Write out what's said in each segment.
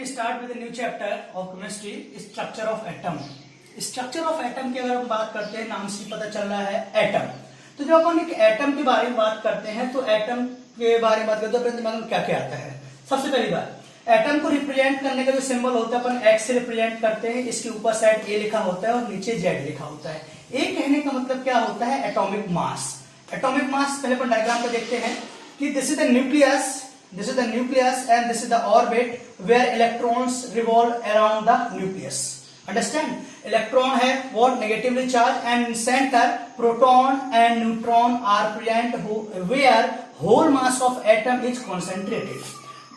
we start with a new chapter of chemistry, structure of atom. Structure of atom की अगर हम बात करते हैं, नाम से पता चल रहा है एटम। तो जब अपन एक एटम के बारे में बात करते हैं तो एटम के बारे में बात करते हैं तो दिमाग में क्या क्या आता है। सबसे पहली बात, एटम को रिप्रेजेंट करने का जो सिंबल होता है अपन एक्स से रिप्रेजेंट करते हैं। इसके ऊपर साइड ए लिखा होता है और नीचे जेड लिखा होता है। ए कहने का मतलब क्या होता है, एटॉमिक मास। एटॉमिक मास पहले अपन डायग्राम पे देखते हैं कि this is the nucleus, this is the nucleus and this is the orbit where electrons revolve around the nucleus. Understand? Electron है what negatively charged and in center proton and neutron are present where whole mass of atom is concentrated.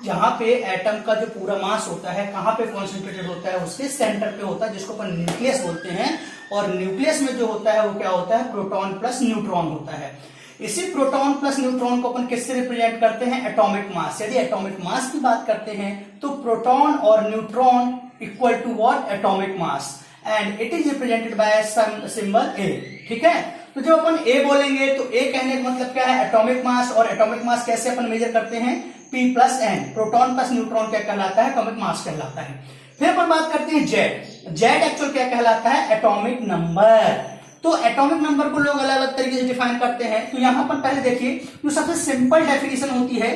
जहां पे atom का जो पूरा मास होता है कहां पे कॉन्सेंट्रेटेड होता है, उसके सेंटर पे होता है, जिसको अपन न्यूक्लियस बोलते हैं। और न्यूक्लियस में जो होता है वो क्या होता है, प्रोटॉन प्लस न्यूट्रॉन होता है। इसी प्रोटॉन प्लस न्यूट्रॉन को अपन किससे रिप्रेजेंट करते हैं, एटॉमिक मास। यदि एटॉमिक मास की बात करते हैं तो प्रोटॉन और neutron equal to what, atomic mass, and it is represented by symbol A. ठीक है, तो जब अपन ए बोलेंगे तो ए कहने का मतलब क्या है, एटॉमिक मास। और एटॉमिक मास कैसे अपन मेजर करते हैं, p plus n. Proton plus neutron क्या कहलाता है, एटॉमिक मास कहलाता है। फिर अपन बात करते हैं जेड। जेड एक्चुअल क्या कहलाता है, एटॉमिक नंबर। तो एटॉमिक नंबर को लोग अलग अलग तरीके से डिफाइन करते हैं। तो यहां पर पहले देखिए, जो सबसे सिंपल डेफिनेशन होती है,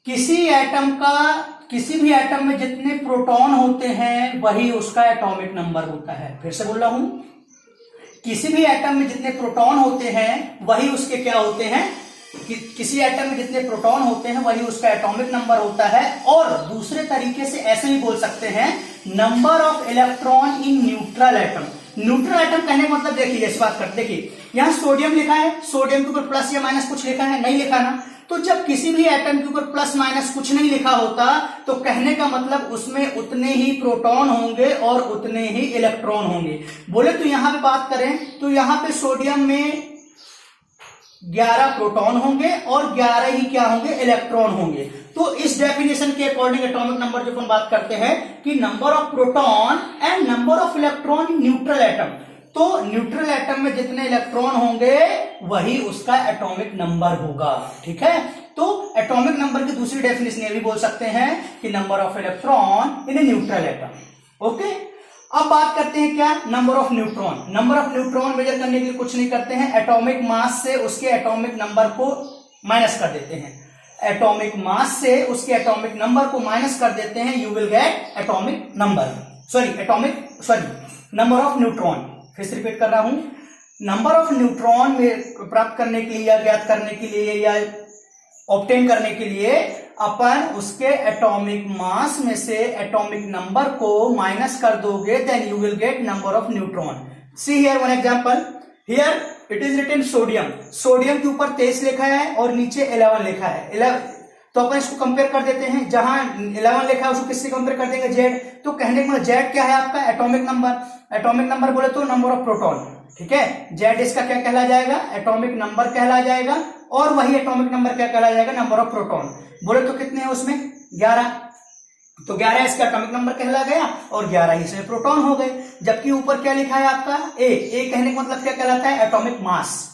किसी भी एटम में जितने प्रोटॉन होते हैं वही उसका एटॉमिक नंबर होता है। फिर से बोल रहा हूं, किसी भी एटम में जितने प्रोटॉन होते हैं वही उसके क्या होते हैं, किसी एटम में जितने प्रोटॉन होते हैं वही उसका एटॉमिक नंबर होता है। और दूसरे तरीके से ऐसे भी बोल सकते हैं, number of electron in neutral atom. Neutral atom कहने का मतलब देखिए, इस बात कर देखिए, यहां सोडियम लिखा है, सोडियम के ऊपर प्लस या माइनस कुछ लिखा है, नहीं लिखा ना। तो जब किसी भी एटम के ऊपर प्लस माइनस कुछ नहीं लिखा होता तो कहने का मतलब उसमें उतने ही प्रोटॉन होंगे और उतने ही इलेक्ट्रॉन होंगे। बोले तो यहां पे बात करें तो यहां पे सोडियम में 11 प्रोटॉन होंगे और 11 ही क्या होंगे, इलेक्ट्रॉन होंगे। तो इस डेफिनेशन के अकॉर्डिंग एटॉमिक नंबर जो अपन बात करते हैं कि number of proton and number of electron in neutral atom. तो न्यूट्रल एटम में जितने इलेक्ट्रॉन होंगे वही उसका एटॉमिक नंबर होगा। ठीक है, तो एटॉमिक नंबर की दूसरी डेफिनेशन ये भी बोल सकते हैं कि number of electron in a neutral atom. Okay, अब बात करते हैं क्या, number of neutron. Number of neutron measure करने के लिए कुछ नहीं करते हैं, एटॉमिक मास से उसके एटॉमिक नंबर को माइनस कर देते हैं। एटॉमिक मास से उसके एटॉमिक नंबर को माइनस कर देते हैं, you will gate atomic number, number of neutron. फिर से रिपीट कर रहा हूं, नंबर ऑफ न्यूट्रॉन प्राप्त करने के लिए या ज्ञात करने के लिए या ऑब्टेन करने के लिए अपन उसके एटॉमिक मास में से एटॉमिक नंबर को माइनस कर दोगे, then you will get number of neutron. See here one example, here it is written sodium. Sodium के ऊपर 23 लिखा है और नीचे 11 लिखा है। 11 तो अपन इसको कंपेयर कर देते हैं, जहां 11 लिखा है उसको किससे कंपेयर कर देंगे, जेड। तो कहने का मतलब जेड क्या है आपका, एटॉमिक नंबर। एटॉमिक नंबर बोले तो नंबर ऑफ प्रोटॉन। ठीक है, जेड इसका क्या कहला जाएगा, एटॉमिक नंबर कहला जाएगा। और वही एटॉमिक नंबर क्या कहला जाएगा, नंबर ऑफ प्रोटॉन। बोले तो कितने हैं उसमें, 11। तो 11 इसका एटॉमिक नंबर कहला गया और 11 ही इसमें प्रोटॉन हो गए। जबकि ऊपर क्या लिखा है आपका, ए कहने का मतलब क्या कहलाता है, एटॉमिक मास।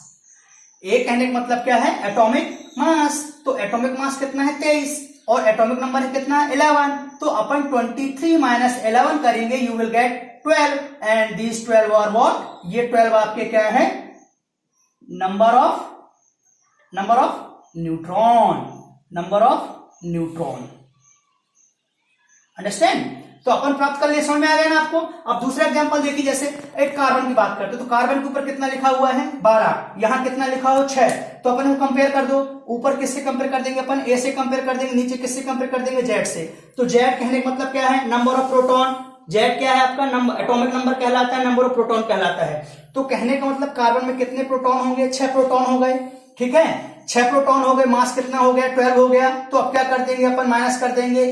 ए कहने का मतलब क्या है, एटॉमिक मास। तो एटॉमिक मास कितना है, 23, और एटॉमिक नंबर है कितना, 11। तो अपन 23 माइनस 11 करेंगे, you will get 12, and these 12 are what, ये 12 आपके क्या है, नंबर ऑफ न्यूट्रॉन। अंडरस्टैंड? तो अपन प्राप्त कर लिए, समझ में आ गया ना आपको। अब दूसरा एग्जांपल देखिए, जैसे एक कार्बन की बात करते हैं तो कार्बन के ऊपर कितना लिखा हुआ है, 12। यहां कितना लिखा हो, 6। तो अपन को कंपेयर कर दो, ऊपर किससे कंपेयर कर देंगे अपन, ए से कंपेयर कर देंगे, नीचे किससे कंपेयर कर देंगे, जेड से। तो जेड कहने का मतलब क्या है, नंबर ऑफ प्रोटॉन। जेड क्या है आपका, नंबर, एटॉमिक नंबर कहलाता है, नंबर ऑफ प्रोटॉन कहलाता है। तो कहने का मतलब कार्बन में कितने प्रोटॉन होंगे, 6 प्रोटॉन हो गए। ठीक है, 6 प्रोटॉन हो गए, मास कितना हो गया, 12 हो गया। तो अब क्या कर देंगे अपन, माइनस कर देंगे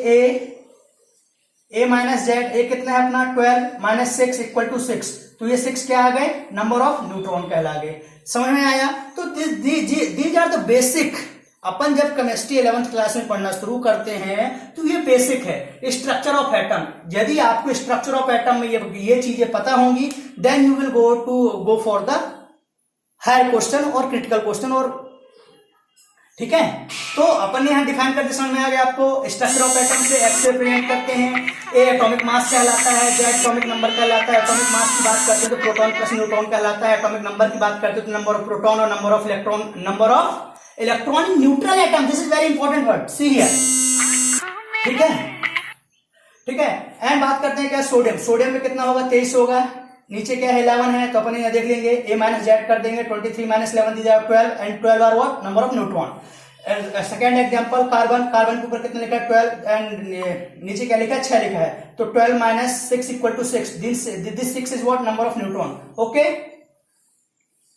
ए माइनस जेड। ए कितना है अपना, 12 माइनस 6 इक्वल टू 6। तो ये 6 क्या आ गए, नंबर ऑफ न्यूट्रॉन कहला गए। समझ में आया? तो दीज आर द बेसिक। अपन जब केमिस्ट्री 11th क्लास में पढ़ना शुरू करते हैं तो ये बेसिक है, स्ट्रक्चर ऑफ एटम। यदि आपको स्ट्रक्चर ऑफ एटम में ये चीजें पता होंगी, then you will go for the higher question और क्रिटिकल क्वेश्चन और ठीक है, तो अपन ने यहाँ डिफाइन करते समझ में आ गया आपको। स्ट्रक्चर ऑफ एटम से एक्स से रिप्रेजेंट करते हैं। ए एटॉमिक मास कहलाता है, जेड एटॉमिक नंबर कहलाता है। एटॉमिक मास की बात करते हैं तो प्रोटॉन प्लस न्यूट्रॉन कहलाता है। एटॉमिक नंबर की बात करते हैं तो नंबर ऑफ प्रोटॉन और number of electron in neutral atom. This is very important word, see here. ठीक है, ठीक है। एंड बात करते हैं क्या, सोडियम। सोडियम में कितना होगा, 23 होगा। नीचे क्या है, 11 है, तो अपन यहाँ देख लेंगे, ए माइनस जेड कर देंगे, 23 माइनस 11 दीजिए 12, and 12 are what, number of neutron. Second example, carbon. Carbon के ऊपर कितना लिखा है, 12, एंड नीचे क्या लिखा है, 6 लिखा है, तो 12 minus 6 equal to 6। This 6 is what, number of neutron. Okay,